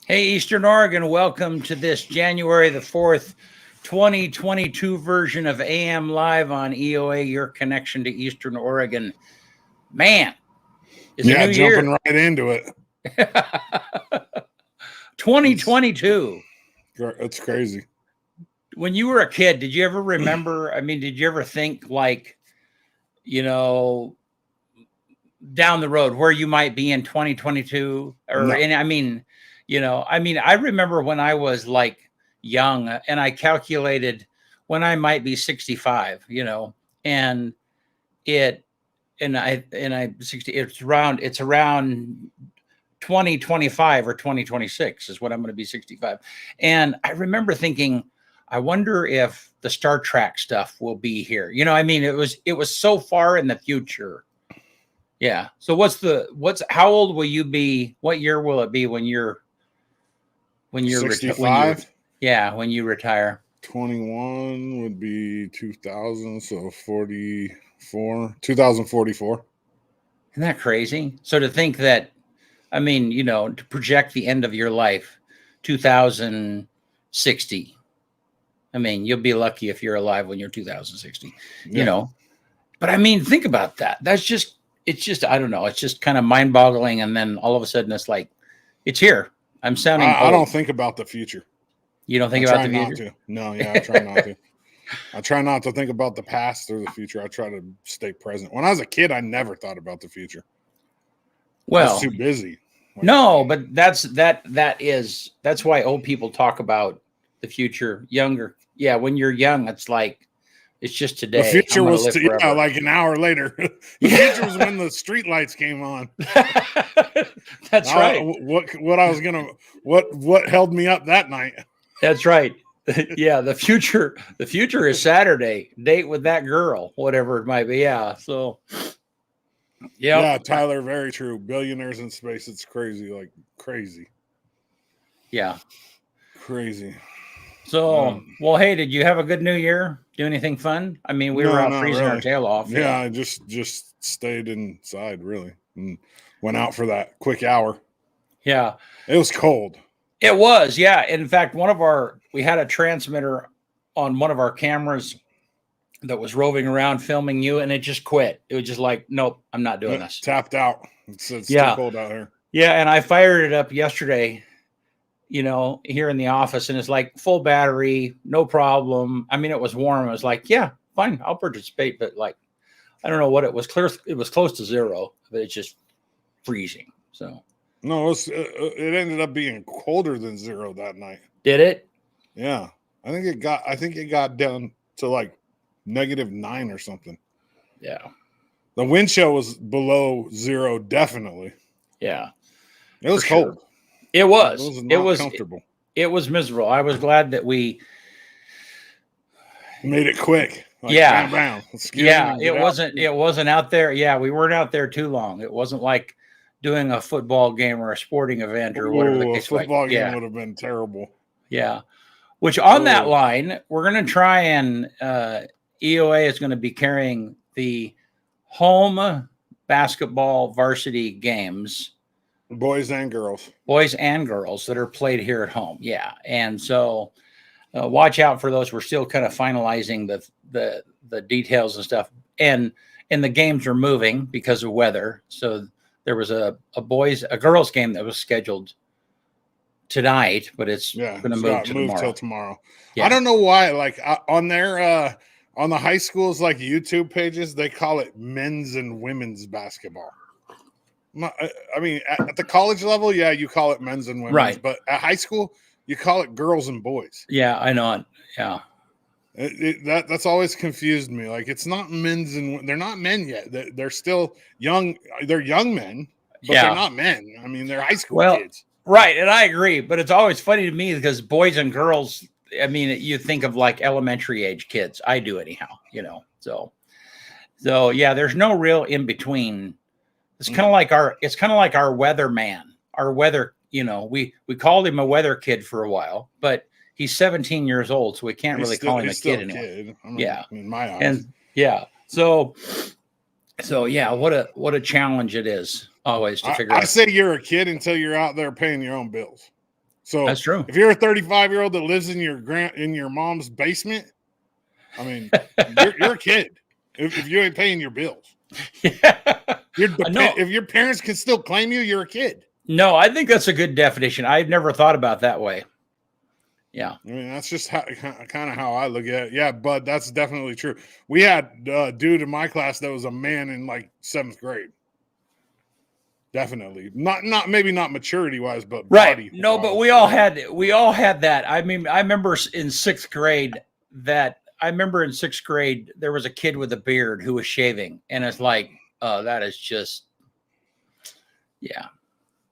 Hey, Eastern Oregon, welcome to this January the 4th, 2022 version of AM Live on EOA, your connection to Eastern Oregon. Man, it's a new jumping year. right into it. 2022. It's crazy. When you were a kid, did you ever remember? Did you ever think down the road where you might be in 2022? No. I remember when I was like young and I calculated when I might be 65, and it's around 2025 or 2026 is what I'm going to be 65. And I remember thinking, I wonder if the Star Trek stuff will be here. It was so far in the future. Yeah. So how old will you be? What year will it be when you're 65? When you retire? 21 would be 2000, so 2044. Isn't that crazy? So to think that, to project the end of your life, 2060. You'll be lucky if you're alive when you're 2060, But think about that. It's just, I don't know. It's just kind of mind boggling. And then all of a sudden it's like, it's here. I'm sounding I don't think about the future. You don't think about the future? Not to. No, I try not to. I try not to think about the past or the future. I try to stay present. When I was a kid, I never thought about the future. Well, I was too busy. But that's why old people talk about the future. Younger. Yeah. When you're young, it's like, it's just today. The future was like an hour later. The future was when the street lights came on. That's right. What held me up that night? That's right. Yeah, the future is Saturday. Date with that girl, whatever it might be. Yeah. So yeah, Tyler, very true. Billionaires in space. It's crazy, like crazy. Yeah. Crazy. So, well, hey, did you have a good New Year? Do anything fun? We were out freezing our tail off. Yeah, I just stayed inside, really, and went out for that quick hour. Yeah. It was cold. It was, yeah. In fact, we had a transmitter on one of our cameras that was roving around filming you, and it just quit. It was just like, nope, I'm not doing this. Tapped out. It's too cold out here. Yeah, and I fired it up yesterday, here in the office, and it's like full battery, no problem. It was warm. I was like, yeah, fine, I'll participate. But like, I don't know what it was. It was close to zero, but it's just freezing. So no, it ended up being colder than zero that night. Did it? Yeah, I think it got down to like -9 or something. Yeah, the wind chill was below zero, definitely. Yeah, it was cold. It was comfortable. It was miserable. I was glad that we made it quick. Like, it wasn't out there. Yeah, we weren't out there too long. It wasn't like doing a football game or a sporting event or whatever the case. A football game would have been terrible. Yeah. Which on that line, we're going to try and EOA is going to be carrying the home basketball varsity games. Boys and girls that are played here at home. Yeah. And so watch out for those. We're still kind of finalizing the details and stuff. And the games are moving because of weather. So there was a girls game that was scheduled tonight, but it's going to move till tomorrow. Yeah. I don't know why. Like on their on the high schools like YouTube pages, they call it men's and women's basketball. At the college level, yeah, you call it men's and women's, right? But at high school, you call it girls and boys. Yeah, I know it. Yeah, that's always confused me. Like it's not men's and they're not men yet. They're still young. They're young men, but they're not men. They're high school kids. Right, and I agree. But it's always funny to me because boys and girls. You think of like elementary age kids. I do anyhow. So yeah, there's no real in between. It's kind of like our weatherman, our weather. We called him a weather kid for a while, but he's 17 years old, so we can't really call him a kid anymore. Yeah, in my eyes. And yeah, so yeah, what a challenge it is always to figure out. I say you're a kid until you're out there paying your own bills. So that's true. If you're a 35-year-old that lives in your mom's basement, I mean, you're a kid if you ain't paying your bills. Yeah. If your parents can still claim you, you're a kid. No, I think that's a good definition. I've never thought about that way. Yeah. I mean, that's just kind of how I look at it. Yeah, Bud, that's definitely true. We had a dude in my class that was a man in like 7th grade. Definitely. Maybe not maturity wise, but right. No, but we all had that. I mean, I remember in 6th grade there was a kid with a beard who was shaving, and it's like, that is just, yeah.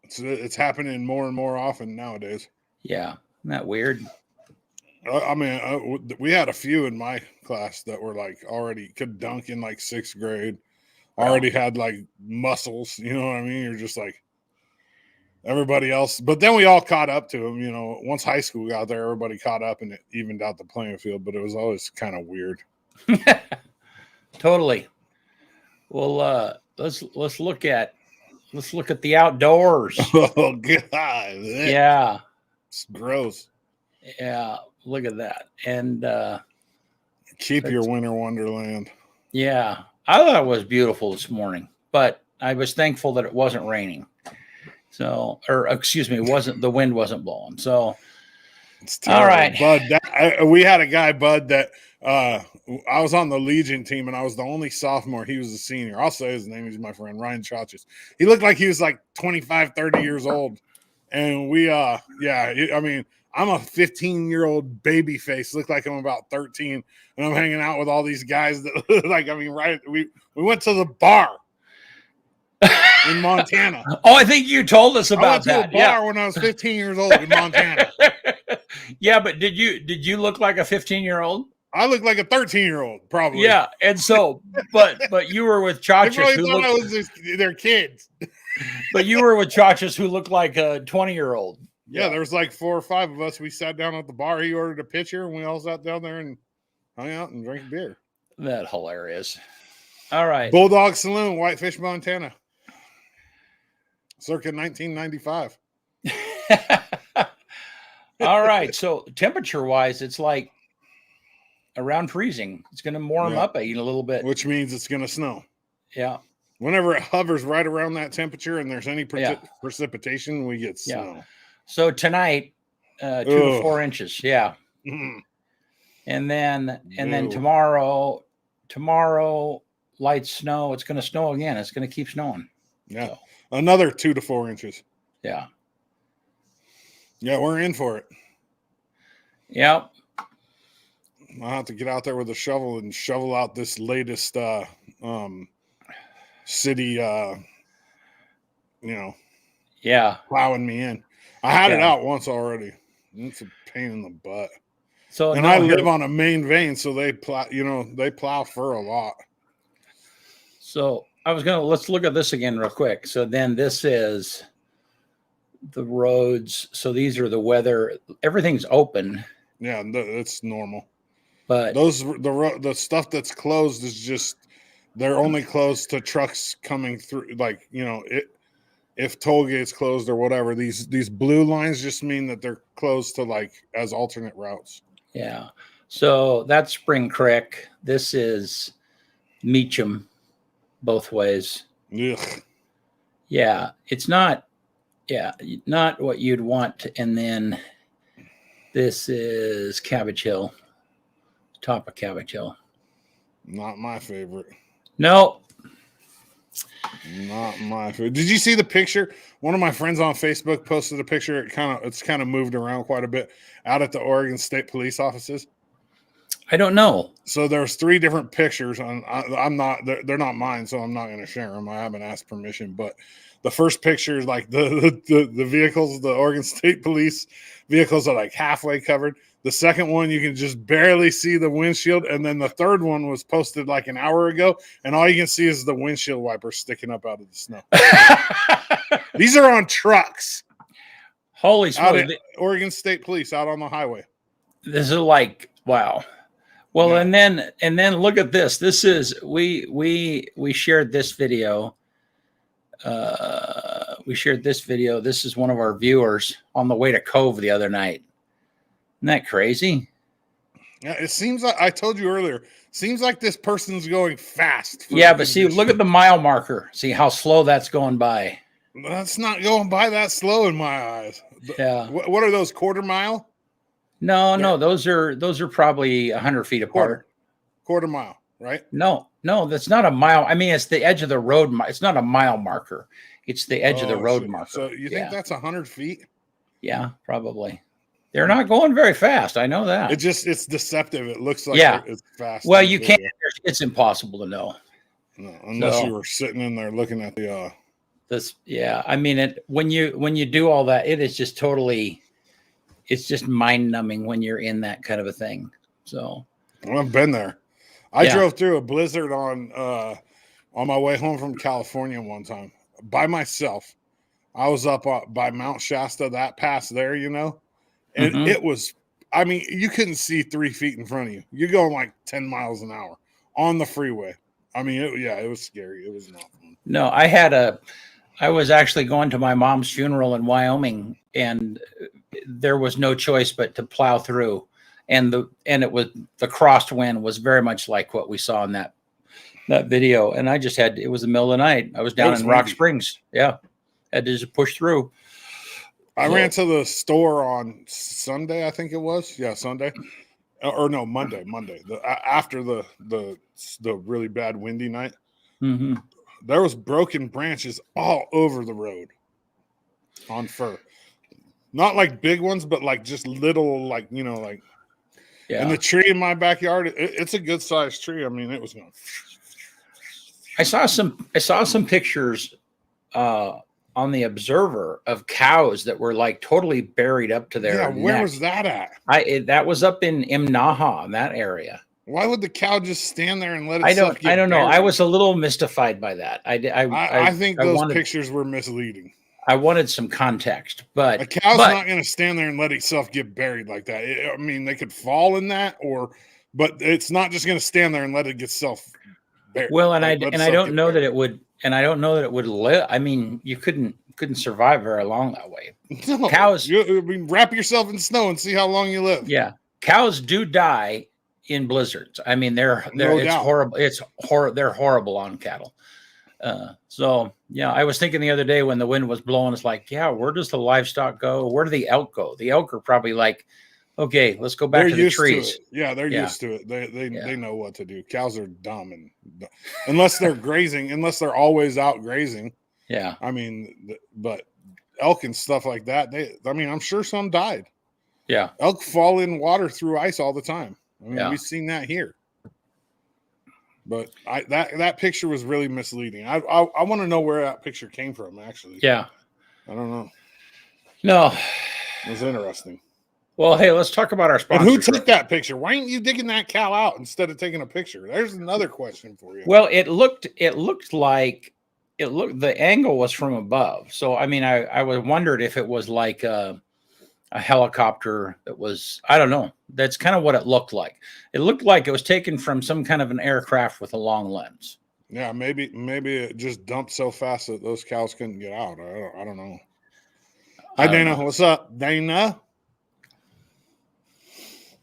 It's happening more and more often nowadays. Yeah. Isn't that weird? I mean, we had a few in my class that were like already could dunk in like 6th grade, already had like muscles. You know what I mean? You're just like everybody else. But then we all caught up to them. You know, once high school got there, everybody caught up and it evened out the playing field. But it was always kind of weird. Totally. Well, let's look at the outdoors. Oh God! Yeah, it's gross. Yeah, look at that. And keep your winter wonderland. Yeah, I thought it was beautiful this morning, but I was thankful that it wasn't raining. So, or excuse me, the wind wasn't blowing. So, all right, Bud. We had a guy, Bud, that I was on the Legion team, and I was the only sophomore. He was a senior. I'll say his name. He's my friend, Ryan Chachas. He looked like he was like 25, 30 years old. And we, I mean, I'm a 15-year-old baby face. Look like I'm about 13, and I'm hanging out with all these guys that like, I mean, right. We went to the bar in Montana. Oh, I think you told us about that. I went to a bar when I was 15 years old in Montana. Yeah, but did you look like a 15-year-old? I look like a 13-year-old, probably. Yeah, and so, but you were with Chachas, I was their kids. But you were with Chachas, who looked like a 20-year-old. Yeah, there was like 4 or 5 of us. We sat down at the bar. He ordered a pitcher, and we all sat down there and hung out and drank beer. That's hilarious. All right. Bulldog Saloon, Whitefish, Montana. Circa 1995. All right. So temperature-wise, it's like around freezing. It's going to warm up a little bit. Which means it's going to snow. Yeah. Whenever it hovers right around that temperature and there's any precipitation, we get snow. So tonight, 2 to 4 inches. Yeah. Mm-hmm. And then tomorrow, light snow. It's going to snow again. It's going to keep snowing. Yeah. So. Another 2 to 4 inches. Yeah. Yeah, we're in for it. Yep. I'll have to get out there with a shovel and shovel out this latest city, plowing me in. I had it out once already. It's a pain in the butt. So, and I live on a main vein, so they plow for a lot. So let's look at this again real quick. So then this is the roads. So these are the weather. Everything's open. Yeah, it's normal. But the stuff that's closed is just they're only closed to trucks coming through. Like, if toll gates closed or whatever, these blue lines just mean that they're closed to like as alternate routes. Yeah. So that's Spring Creek. This is Meacham, both ways. Ugh. Yeah, it's not what you'd want. And then this is Cabbage Hill, top of Cabbage Hill. Not my favorite. No. Not my favorite. Did you see the picture? One of my friends on Facebook posted a picture. It's kind of moved around quite a bit out at the Oregon State Police offices. I don't know. So there's 3 different pictures. They're not mine, so I'm not going to share them. I haven't asked permission. But the first picture is like the vehicles, the Oregon State Police vehicles are like halfway covered. The second one, you can just barely see the windshield. And then the third one was posted like an hour ago, and all you can see is the windshield wiper sticking up out of the snow. These are on trucks. Holy smokes. Oregon State Police out on the highway. This is like, wow. Well, yeah. and then look at this. This is we shared this video We shared this video. This is one of our viewers on the way to Cove the other night. Isn't that crazy? Yeah, it seems like I told you earlier. Seems like this person's going fast. Yeah, but see, look at the mile marker. See how slow that's going by. That's not going by that slow in my eyes. Yeah. What are those, quarter mile? No, those are probably 100 feet apart. Quarter mile, right? No, that's not a mile. I mean, it's the edge of the road. It's not a mile marker. It's the edge of the road marker. So you think that's 100 feet? Yeah, probably. They're not going very fast. I know that. It's deceptive. It looks like it's fast. Well, you can't. It's impossible to know. No, unless you were sitting in there looking at the. I mean, when you do all that, it is just totally. It's just mind numbing when you're in that kind of a thing. So. Well, I've been there. I drove through a blizzard on my way home from California one time by myself. I was up by Mount Shasta, that pass there, and it was, I mean, you couldn't see 3 feet in front of you. You're going like 10 miles an hour on the freeway. I mean, it was scary. It was not fun. No, I was actually going to my mom's funeral in Wyoming, and there was no choice but to plow through. And it was the crosswind was very much like what we saw in that video. And I just it was the middle of the night. I was down in Rock Springs. Yeah. Had to just push through. I ran to the store on Sunday, I think it was. Yeah, Sunday. Or no, Monday. After the really bad windy night. Mm-hmm. There was broken branches all over the road on fir. Not like big ones, but like just little, like, yeah. And the tree in my backyard, it's a good sized tree. I mean, it was going. I saw some pictures on the Observer of cows that were like totally buried up to their neck. Where was that at? That was up in Imnaha, in that area. Why would the cow just stand there and let itself I don't know. I was a little mystified by that. I think those pictures were misleading. I wanted some context, but a cow's not going to stand there and let itself get buried like that. I mean, they could fall in that, but it's not just going to stand there and let it get self buried. Well, and I don't know that it would, live. I mean, you couldn't survive very long that way. No, cows, wrap yourself in snow and see how long you live. Yeah, cows do die in blizzards. I mean, it's horrible. They're horrible on cattle. So yeah, I was thinking the other day when the wind was blowing, it's like, yeah, where does the livestock go? Where do the elk go? The elk are probably like, okay, let's go back to the trees. Yeah, they're used to it. They know what to do. Cows are dumb, and unless they're grazing, unless they're always out grazing. Yeah, I mean, but elk and stuff like that. I'm sure some died. Yeah, elk fall in water through ice all the time. I mean, we've seen that here. But that picture was really misleading. I want to know where that picture came from, actually. Yeah. I don't know. No. It was interesting. Well, hey, let's talk about our sponsor. And who took that picture? Why ain't you digging that cow out instead of taking a picture? There's another question for you. Well, it looked like the angle was from above. So, I mean, I wondered if it was like a helicopter that was, I don't know. That's kind of what it looked like. It looked like it was taken from some kind of an aircraft with a long lens. Yeah, maybe it just dumped so fast that those cows couldn't get out. I don't know. Hi, Dana. What's up, Dana?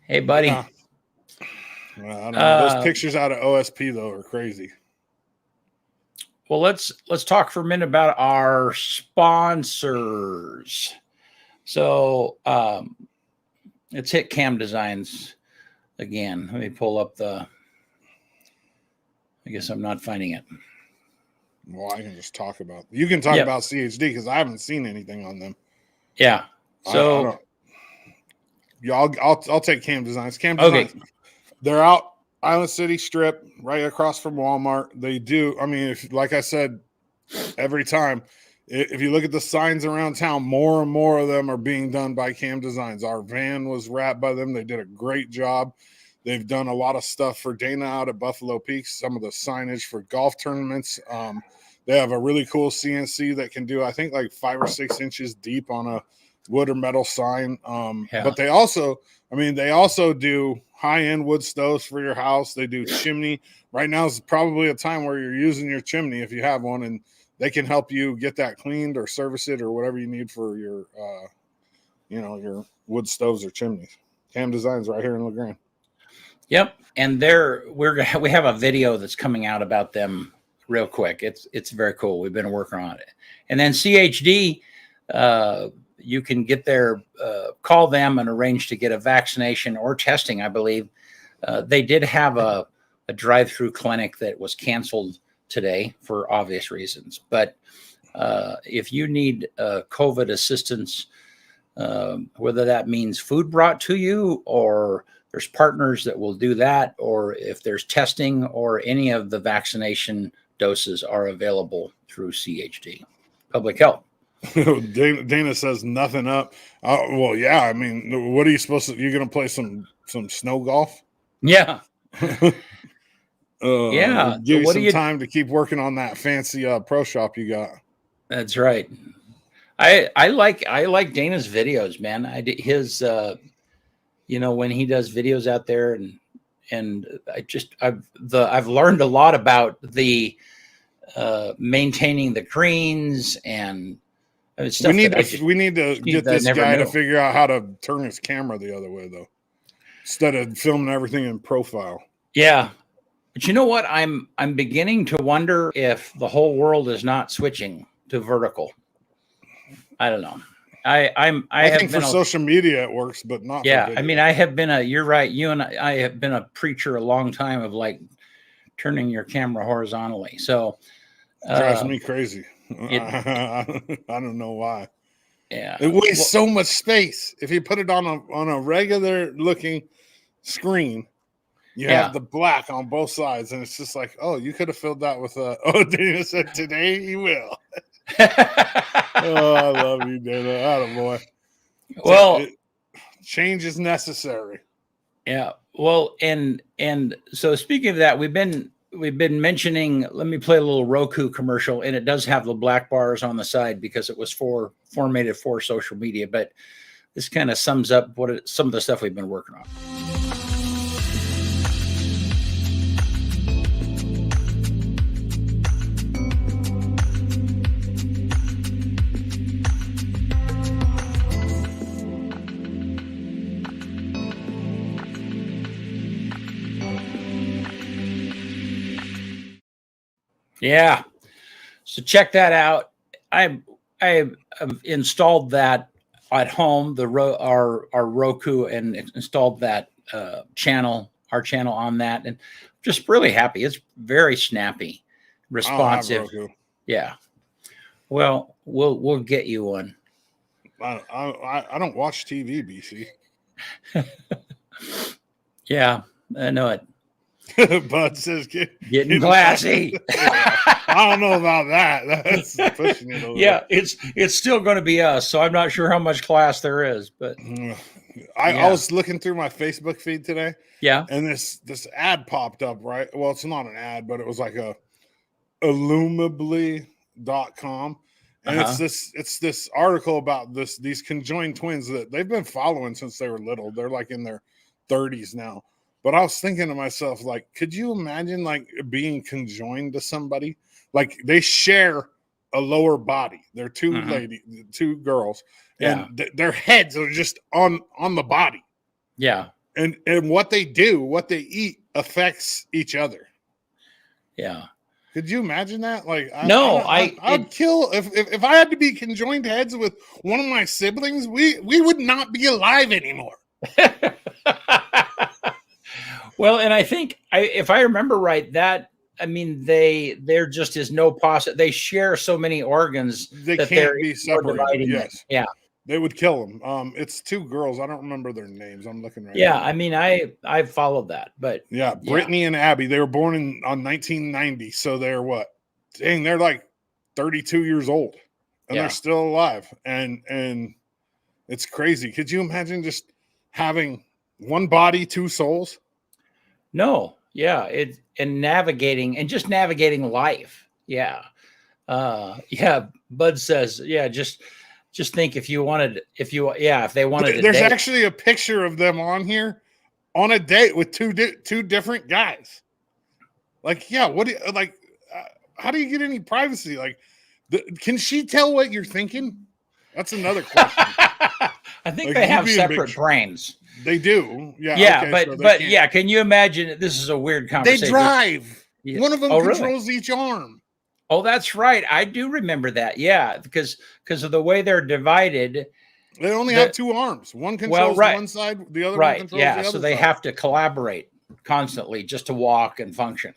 Hey, buddy. Well, I don't know. Those pictures out of OSP though are crazy. Well, let's talk for a minute about our sponsors. So let's hit Cam Designs again. Let me pull up I guess I'm not finding it. Well, I can just talk about. You can talk about CHD because I haven't seen anything on them. Yeah. So I'll take Cam Designs. Cam Designs. Okay. They're out Island City Strip, right across from Walmart. They do. I mean, like I said, every time. If you look at the signs around town, more and more of them are being done by Cam Designs. Our van was wrapped by them. They did a great job. They've done a lot of stuff for Dana out at Buffalo Peaks, some of the signage for golf tournaments. They have a really cool CNC that can do, I think, like 5 or 6 inches deep on a wood or metal sign. But they also do high-end wood stoves for your house. They do chimney. Right now is probably a time where you're using your chimney if you have one, and they can help you get that cleaned or service it or whatever you need for your, your wood stoves or chimneys. Cam Designs right here in LeGrand. Yep, and we have a video that's coming out about them real quick. It's very cool. We've been working on it, and then CHD, you can get their call them and arrange to get a vaccination or testing. I believe they did have a drive-through clinic that was canceled today for obvious reasons. But if you need COVID assistance, whether that means food brought to you or there's partners that will do that, or if there's testing or any of the vaccination doses are available through CHD Public Health. Dana says nothing up. Well, yeah. I mean, what are you supposed to? You're going to play some snow golf? Yeah. Yeah. Give you some time to keep working on that fancy pro shop you got. That's right. I like Dana's videos, man. His when he does videos out there, and I've learned a lot about the maintaining the greens and stuff. We need to get this guy to figure out how to turn his camera the other way, though, instead of filming everything in profile. Yeah, but you know what? I'm beginning to wonder if the whole world is not switching to vertical. I don't know. I think for social media it works, but not. Yeah, I mean, I have been you're right. You and I have been a preacher a long time of like turning your camera horizontally. So drives me crazy. I don't know why. Yeah, it wastes so much space. If you put it on a regular looking screen, you have the black on both sides, and it's just like, oh, you could have filled that with Dana said today he will. Oh, I love you, Dana. Attaboy. Well, change is necessary. Yeah. Well, and so speaking of that, we've been mentioning. Let me play a little Roku commercial, and it does have the black bars on the side because it was formatted for social media. But this kind of sums up some of the stuff we've been working on. Yeah, so check that out. I have installed that at home, our Roku, and installed that our channel on that, and just really happy. It's very snappy, responsive. Yeah. Well, we'll get you one. I don't watch TV, BC. Yeah, I know it. Bud says getting classy. I don't know about that. That's pushing it a little. Yeah, it's still going to be us, so I'm not sure how much class there is. But I was looking through my Facebook feed today. Yeah, and this ad popped up. Right, well, it's not an ad, but it was like a illumably.com, and it's this article about these conjoined twins that they've been following since they were little. They're like in their 30s now. But I was thinking to myself, like, could you imagine like being conjoined to somebody? Like they share a lower body. They're two girls, and their heads are just on the body. Yeah. And what they do, what they eat affects each other. Yeah. Could you imagine that? Like, I'd kill if I had to be conjoined heads with one of my siblings. We would not be alive anymore. Well, and I think if I remember right, there just is no possible. They share so many organs they can't be separated. Yes, yeah, they would kill them. It's two girls. I don't remember their names. I'm looking right. Yeah, now. I mean, I followed that, but yeah, Brittany and Abby. They were born on 1990, so they're what? Dang, they're like 32 years old, and they're still alive. And it's crazy. Could you imagine just having one body, two souls? No, yeah, navigating life. Yeah. Bud says, yeah, just think if they wanted there's actually a picture of them on here on a date with two different guys. Like, yeah, how do you get any privacy? Like, Can she tell what you're thinking? That's another question. I think Like, they you'd have be in big separate brains. They do. Yeah. Yeah, Okay, but so they but can't. yeah, can you imagine? This is a weird They conversation. drive. Yeah. One of them Oh, really? controls each arm. Oh, that's right. I do remember that. Yeah, because of the way they're divided. They only have two arms. One controls right. one side, the other one Right. controls Yeah. the other So they side. have to collaborate constantly just to walk and function.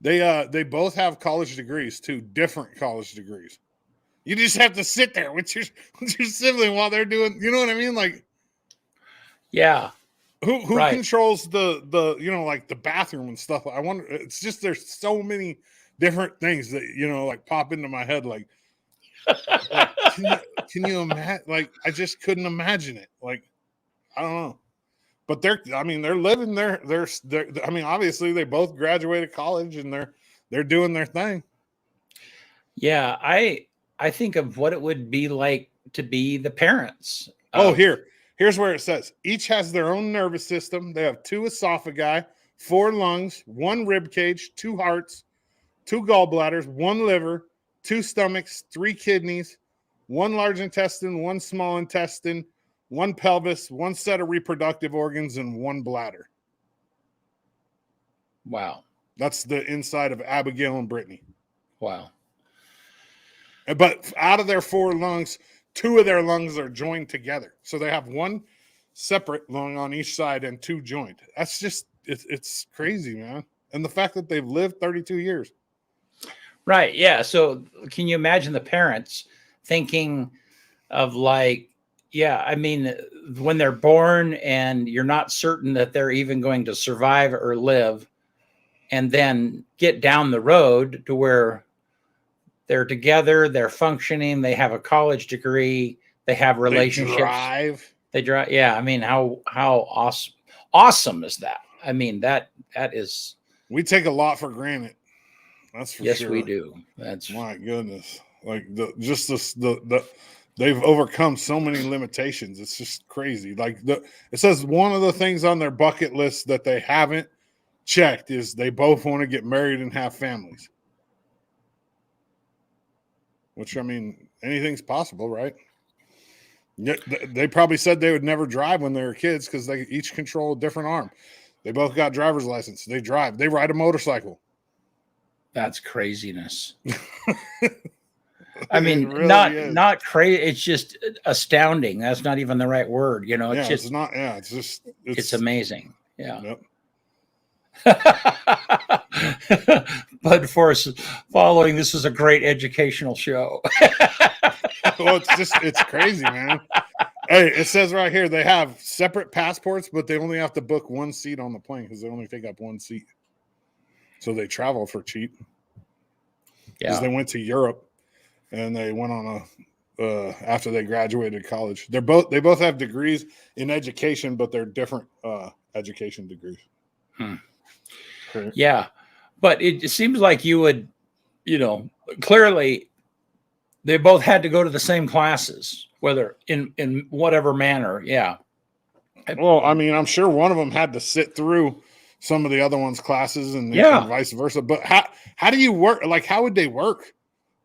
They both have college degrees too, different college degrees. You just have to sit there with your sibling while they're doing, you know what I mean? Like, yeah. Who right. controls the like the bathroom and stuff? I wonder. It's just there's so many different things that like pop into my head. Like can you imagine? Like, I just couldn't imagine it. Like, I don't know. But they're living they're I mean, obviously they both graduated college and they're doing their thing. Yeah, I think of what it would be like to be the parents. Here's where it says each has their own nervous system. They have 2 esophagi, 4 lungs, 1 rib cage, 2 hearts, 2 gallbladders, 1 liver, 2 stomachs, 3 kidneys, 1 large intestine, 1 small intestine, 1 pelvis, 1 set of reproductive organs, and 1 bladder. Wow. That's the inside of Abigail and Brittany. Wow. But out of their 4 lungs, 2 of their lungs are joined together. So they have 1 separate lung on each side and 2 joined. That's just, it's crazy, man. And the fact that they've lived 32 years. Right. Yeah. So can you imagine the parents thinking of like, yeah, I mean, when they're born and you're not certain that they're even going to survive or live, and then get down the road to where they're together, they're functioning, they have a college degree, they have relationships. They drive. Yeah. I mean, how awesome is that? I mean, that is. We take a lot for granted. That's for sure. Yes, we do. That's my goodness. Like they've overcome so many limitations. It's just crazy. Like it says one of the things on their bucket list that they haven't checked is they both want to get married and have families. Which, I mean, anything's possible, right? They probably said they would never drive when they were kids because they each control a different arm. They both got driver's license. They drive. They ride a motorcycle. That's craziness. I mean, really not crazy. It's just astounding. That's not even the right word. It's just it's not. Yeah, it's amazing. Yeah. Yep. But for us following, this is a great educational show. Well, it's crazy, man. Hey, it says right here they have separate passports, but they only have to book 1 seat on the plane because they only take up 1 seat. So they travel for cheap. Because they went to Europe and they went on after they graduated college. They both have degrees in education, but they're different education degrees. Yeah. But it seems like you would, clearly they both had to go to the same classes, whether in whatever manner. Yeah. Well, I mean, I'm sure one of them had to sit through some of the other one's classes and vice versa. But how do you work? Like, how would they work?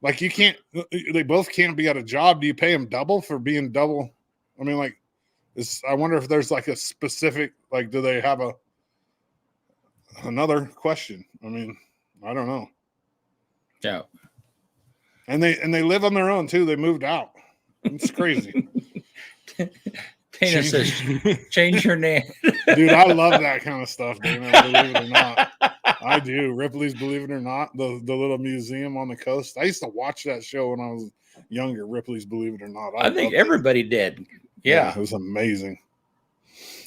Like, they both can't be at a job. Do you pay them double for being double? I mean, like, I wonder if there's like a specific, like, do they have another question? I mean, I don't know. Yeah. And they live on their own too. They moved out. It's crazy. Dana says, change your name. Dude, I love that kind of stuff, Dana, believe it or not. I do. Ripley's Believe It or Not, the little museum on the coast. I used to watch that show when I was younger, Ripley's Believe It or Not. I think everybody did. Yeah. It was amazing.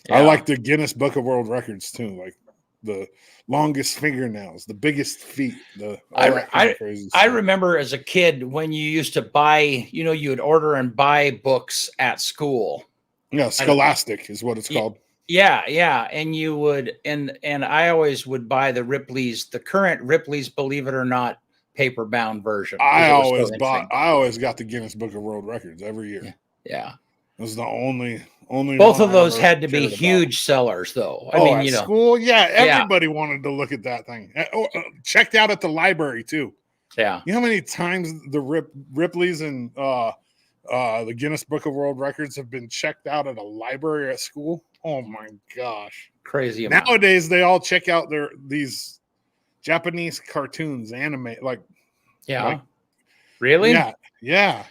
Yeah. I like the Guinness Book of World Records too, like the longest fingernails, the biggest feet. I remember as a kid when you used to buy, you would order and buy books at school. Yeah, Scholastic is what it's called. Yeah, and you would, and I always would buy the current Ripley's Believe It or Not paper bound version. I always got the Guinness Book of World Records every year. Yeah. It was the only. Both of those had to be huge sellers, though. I mean, school, everybody wanted to look at that thing. Checked out at the library too. Yeah. You know how many times the Ripley's and the Guinness Book of World Records have been checked out at a library at school? Oh my gosh. Crazy amount. Nowadays they all check out these Japanese cartoons, anime, Yeah. Really? Yeah.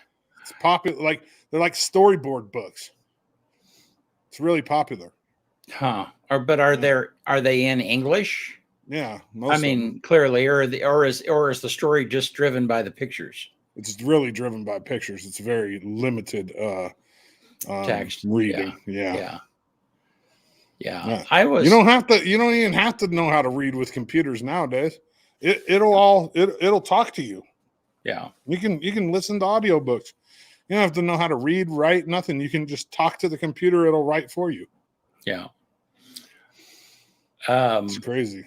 It's popular. Like they're like storyboard books. It's really popular. Huh. Are they in English? Yeah. I mean, clearly, or is the story just driven by the pictures? It's really driven by pictures. It's very limited Text reading. Yeah. Yeah. I was. You don't even have to know how to read with computers nowadays. It'll talk to you. Yeah. You can listen to audiobooks. You don't have to know how to read, write, nothing. You can just talk to the computer, it'll write for you. Yeah. It's crazy.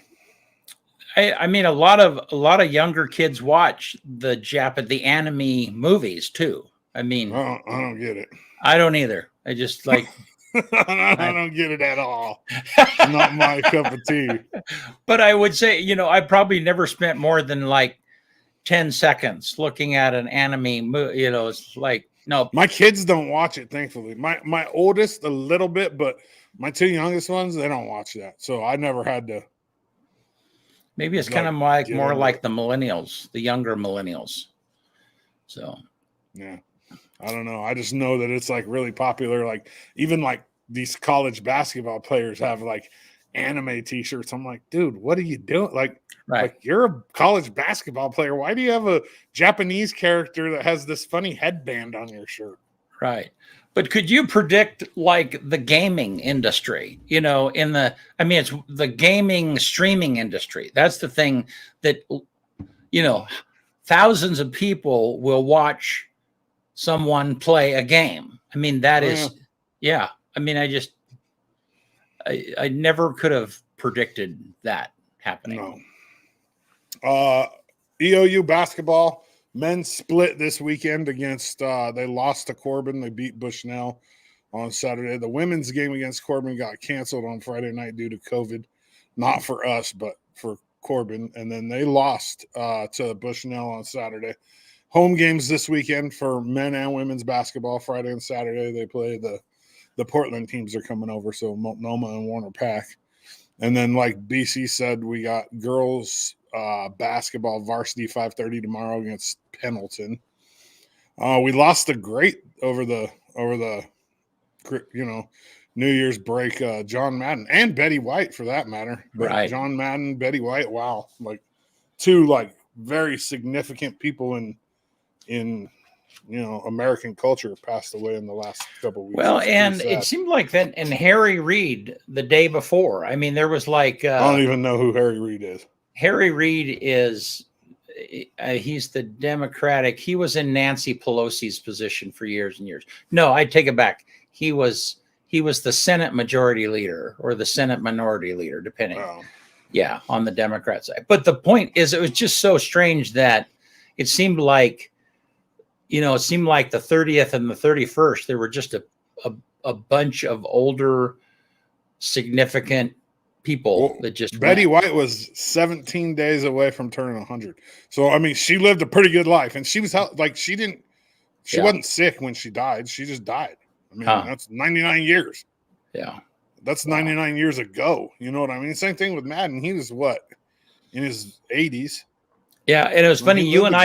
I mean, a lot of younger kids watch the anime movies too. I mean, I don't get it. I don't either. I just like I don't get it at all. Not my cup of tea. But I would say, I probably never spent more than like 10 seconds looking at an anime movie. It's like, no. My kids don't watch it, thankfully. My oldest a little bit, but my two youngest ones, they don't watch that. So I never had to. Maybe it's kind of more like the millennials, the younger millennials. So, yeah, I don't know. I just know that it's like really popular. Like even like these college basketball players have like anime t-shirts. I'm like, dude, what are you doing? Like you're a college basketball player. Why do you have a Japanese character that has this funny headband on your shirt? Right. But could you predict like the gaming industry, it's the gaming streaming industry. That's the thing that, thousands of people will watch someone play a game. I mean, that is, yeah. I mean, I never could have predicted that happening. No. EOU basketball. Men split this weekend against, they lost to Corbin. They beat Bushnell on Saturday. The women's game against Corbin got canceled on Friday night due to COVID. Not for us, but for Corbin. And then they lost to Bushnell on Saturday. Home games this weekend for men and women's basketball. Friday and Saturday they play the Portland teams are coming over, so Multnomah and Warner Pack. And then, like BC said, we got girls basketball varsity 5:30 tomorrow against Pendleton. We lost the great over the New Year's break. John Madden and Betty White, for that matter. But right. John Madden, Betty White. Wow, like two like very significant people in American culture passed away in the last couple of weeks. Well, and it seemed like that. And Harry Reid the day before. I mean, there was like I don't even know who Harry Reid is. Harry Reid is he's the Democratic. He was in Nancy Pelosi's position for years and years. No, I take it back. He was the Senate Majority Leader or the Senate Minority Leader, depending. Oh. Yeah, on the Democrat side. But the point is, it was just so strange that it seemed like. The 30th and the 31st, there were just a bunch of older, significant people that just Betty White was 17 days away from turning 100. So, I mean, she lived a pretty good life. And she was like, she wasn't sick when she died. She just died. I mean, that's 99 years. Yeah. That's 99 years ago. You know what I mean? Same thing with Madden. He was in his 80s. Yeah, and it was funny. You and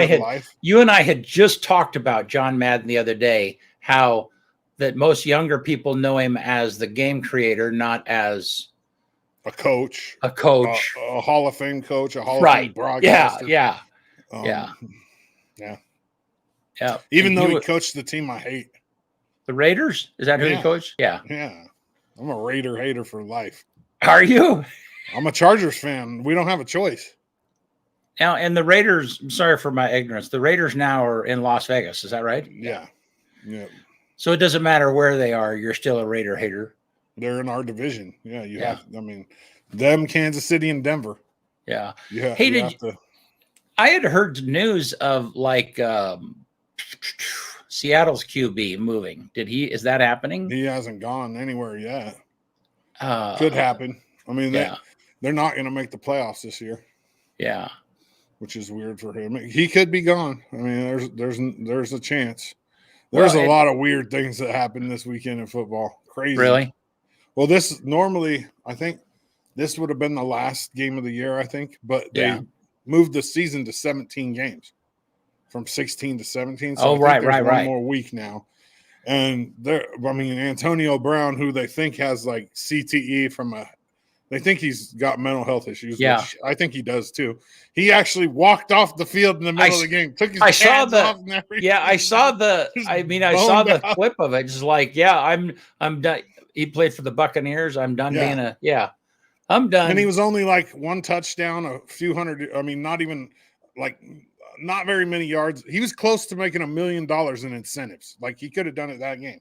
I had just talked about John Madden the other day. How that most younger people know him as the game creator, not as a coach, a Hall of Fame coach, a Hall of Fame broadcaster. Yeah. Even though he coached the team I hate, the Raiders. Is that who he coached? Yeah. I'm a Raider hater for life. Are you? I'm a Chargers fan. We don't have a choice. Now, and the Raiders, I'm sorry for my ignorance, the Raiders now are in Las Vegas. Is that right? Yeah. So it doesn't matter where they are. You're still a Raider hater. They're in our division. Yeah, you have. I mean, them, Kansas City, and Denver. Yeah. I had heard news of like Seattle's QB moving. Is that happening? He hasn't gone anywhere yet. Could happen. I mean, they're not going to make the playoffs this year. Yeah. which is weird for him. He could be gone. I mean, there's a chance. There's a lot of weird things that happened this weekend in football. Crazy. Really? Well, this normally, I think this would have been the last game of the year, I think, but they moved the season to 17 games from 16 to 17. So right. One more week now. And Antonio Brown, who they think has like CTE they think he's got mental health issues, which I think he does too. He actually walked off the field in the middle of the game, took his pads off and everything. Yeah, I saw the clip of it. Just like, I'm done. He played for the Buccaneers. I'm done being I'm done. And he was only like one touchdown, a few hundred. I mean, not even like not very many yards. He was close to making $1 million in incentives. Like he could have done it that game.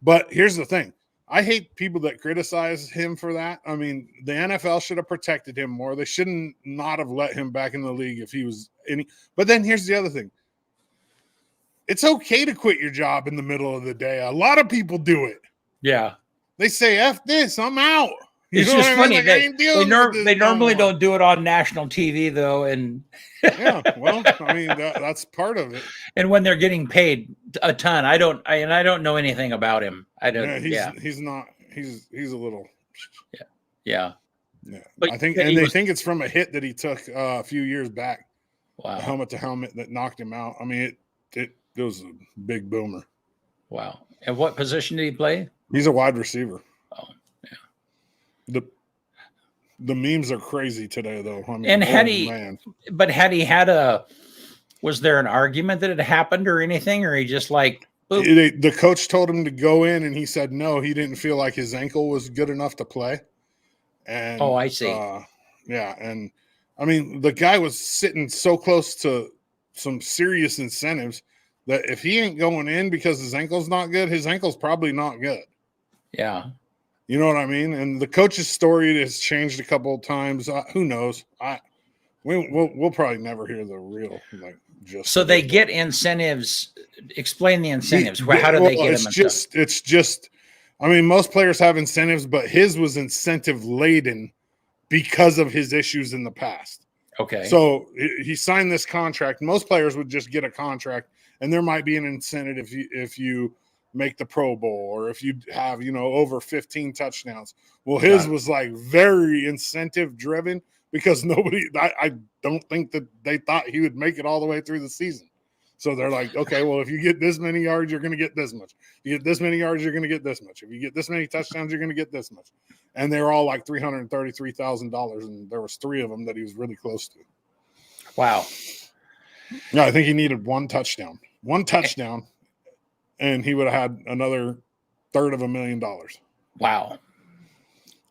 But here's the thing. I hate people that criticize him for that. I mean, the NFL should have protected him more. They shouldn't not have let him back in the league if he was any. But then here's the other thing. It's okay to quit your job in the middle of the day. A lot of people do it. Yeah. They say, F this, I'm out. It's just funny. Like, they normally don't do it on national TV, though. And well, I mean, that's part of it. And when they're getting paid a ton, I don't know anything about him. I don't. He's not. He's a little. Yeah. But I think, and they think it's from a hit that he took a few years back. Wow. Helmet to helmet that knocked him out. I mean, it was a big boomer. Wow. And what position did he play? He's a wide receiver. Oh, yeah. The memes are crazy today, though. I mean, and had he had was there an argument that it happened or anything, or he just like the coach told him to go in, and he said no. He didn't feel like his ankle was good enough to play. And I see. And I mean, the guy was sitting so close to some serious incentives that if he ain't going in because his ankle's not good, his ankle's probably not good. Yeah. You know what I mean? And the coach's story has changed a couple of times. Who knows? We'll probably never hear the real So they get incentives. Explain the incentives. How do they get them? It's just. I mean, most players have incentives, but his was incentive laden because of his issues in the past. Okay. So he signed this contract. Most players would just get a contract, and there might be an incentive if you make the Pro Bowl or if you have, over 15 touchdowns. Well, his was like very incentive driven because I don't think that they thought he would make it all the way through the season. So they're like, okay, well, if you get this many yards, you're going to get this much. You get this many yards, you're going to get this much. If you get this many touchdowns, you're going to get this much. And they were all like $333,000, and there was 3 of them that he was really close to. Wow. Yeah, I think he needed one touchdown, and he would have had another $350,000. Wow.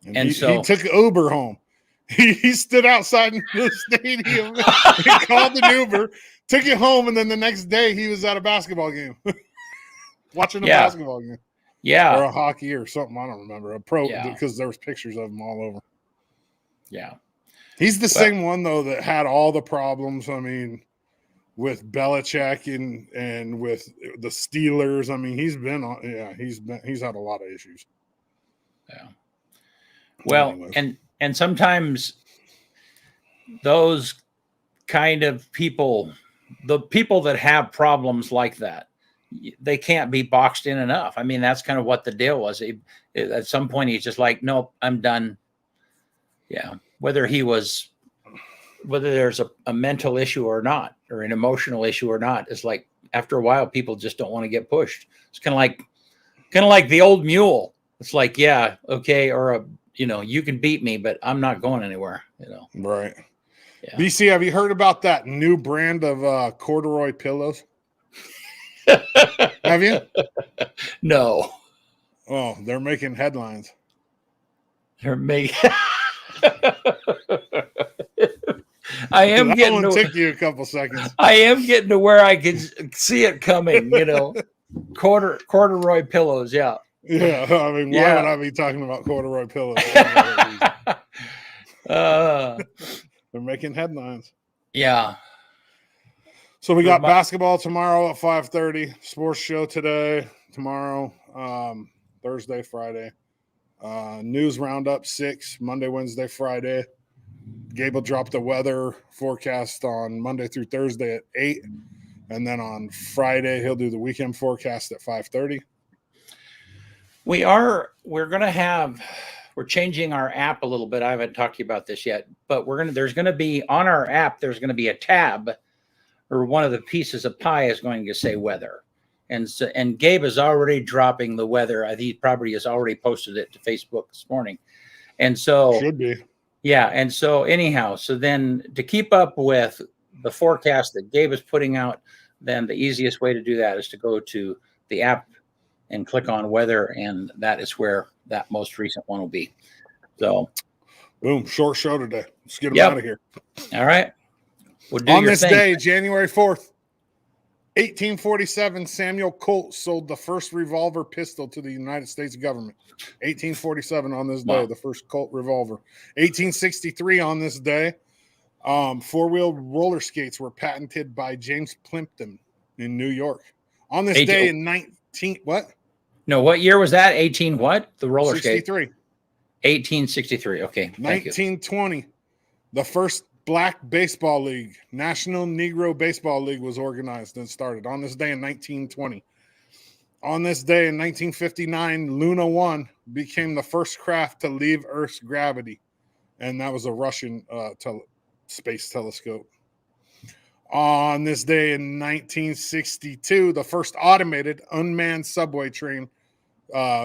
And he took Uber home. He stood outside the stadium and called an Uber, took it home, and then the next day he was at a basketball game. Watching a basketball game. Yeah. Or a hockey or something. I don't remember. A pro, because there was pictures of him all over. Yeah. He's the same one, though, that had all the problems. I mean, with Belichick and with the Steelers. I mean, he's had a lot of issues. Yeah. Well, and sometimes those kind of people, the people that have problems like that, they can't be boxed in enough. I mean, that's kind of what the deal was. At some point, he's just like, nope, I'm done. Yeah. Whether there's a mental issue or not, or an emotional issue or not, it's like after a while, people just don't want to get pushed. It's kind of like the old mule. It's like, yeah, okay. Or you can beat me, but I'm not going anywhere, Right. Yeah. BC, have you heard about that new brand of corduroy pillows? Have you? No. Oh, they're making headlines. They're making. I am getting. That took you a couple seconds. I am getting to where I can see it coming. Corduroy pillows. Yeah. Yeah. I mean, why would I be talking about corduroy pillows? They're making headlines. Yeah. So we got basketball tomorrow at 5:30. Sports show today, tomorrow, Thursday, Friday. News roundup 6, Monday, Wednesday, Friday. Gabe will drop the weather forecast on Monday through Thursday at 8. And then on Friday, he'll do the weekend forecast at 5:30. We're changing our app a little bit. I haven't talked to you about this yet, but there's going to be on our app, there's going to be a tab, or one of the pieces of pie is going to say weather. And Gabe is already dropping the weather. I think he probably has already posted it to Facebook this morning. And so should be. Yeah. And so anyhow, so then to keep up with the forecast that Gabe is putting out, then the easiest way to do that is to go to the app and click on weather, and that is where that most recent one will be. So boom, short show today. Let's get him out of here. All right. On this day, January 4th, 1847, Samuel Colt sold the first revolver pistol to the United States government. 1847 on this day, the first Colt revolver. 1863 on this day, four-wheel roller skates were patented by James Plimpton in New York. On this day in what year was that? 18 what? The roller skate? 63. 1863. Okay. 1920, the first Black Baseball League, National Negro Baseball League, was organized and started on this day in 1920. On this day in 1959, Luna 1 became the first craft to leave Earth's gravity, and that was a Russian space telescope. On this day in 1962, the first automated unmanned subway train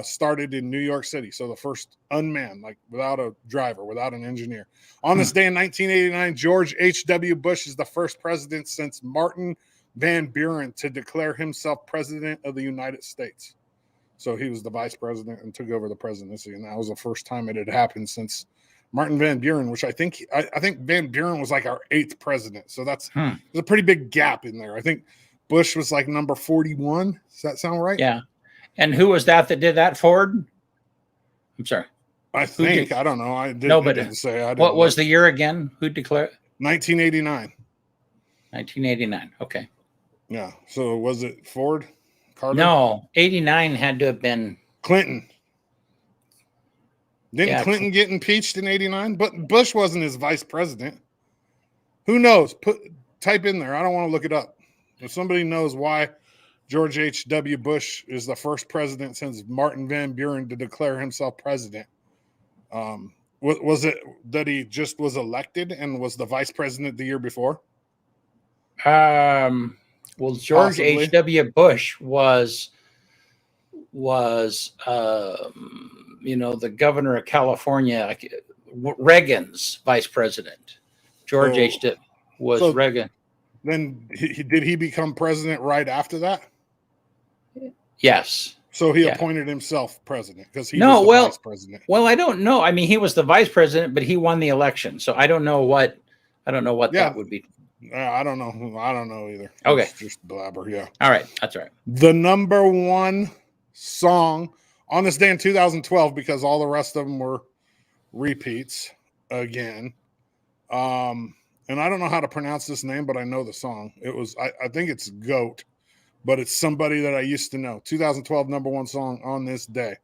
started in New York City. So the first unmanned, like without a driver, without an engineer. On this day in 1989, George H.W. Bush is the first president since Martin Van Buren to declare himself president of the United States. So he was the vice president and took over the presidency, and that was the first time it had happened since Martin Van Buren, which I think Van Buren was like our 8th president. So that's there's a pretty big gap in there. I think Bush was like number 41. Does that sound right? Yeah. And who was that did that, Ford? I'm sorry. I think. I don't know. I didn't say. What was the year again? Who declared? 1989. 1989. Okay. Yeah. So was it Ford? Carter? No. 89 had to have been Clinton. Didn't Clinton get impeached in 89? But Bush wasn't his vice president. Who knows? Type in there. I don't want to look it up. If somebody knows why George H.W. Bush is the first president since Martin Van Buren to declare himself president. Was it that he just was elected and was the vice president the year before? Well, George H.W. Bush was the governor of California, Reagan's vice president. George H.W. was Reagan. Then did he become president right after that? Yes. So he appointed himself president because he was the vice president. Well, I don't know. I mean, he was the vice president, but he won the election. So I don't know what that would be. I don't know. I don't know either. Okay. It's just blabber. Yeah. All right. That's all right. The number one song on this day in 2012, because all the rest of them were repeats again. And I don't know how to pronounce this name, but I know the song. It was, I think it's Goat, but it's somebody that I used to know. 2012 number one song on this day.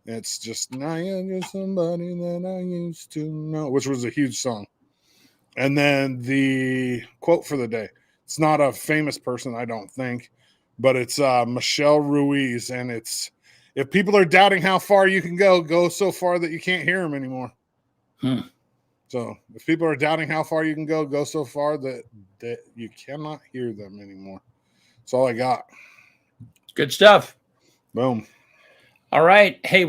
It's just, now you're just somebody that I used to know, which was a huge song. And then the quote for the day. It's not a famous person, I don't think, but it's Michelle Ruiz. And it's, if people are doubting how far you can go so far that you can't hear them anymore. So if people are doubting how far you can go so far that you cannot hear them anymore. That's all I got. Good stuff. Boom. All right. Hey,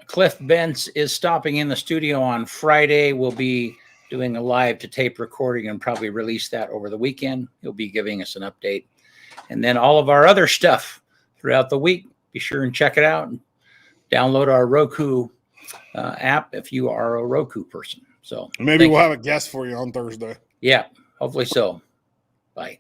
Cliff Bentz is stopping in the studio on Friday. We'll be doing a live to tape recording and probably release that over the weekend. He'll be giving us an update. And then all of our other stuff throughout the week. Be sure and check it out and download our Roku app if you are a Roku person. So maybe we'll have a guest for you on Thursday. Yeah, hopefully so. Bye.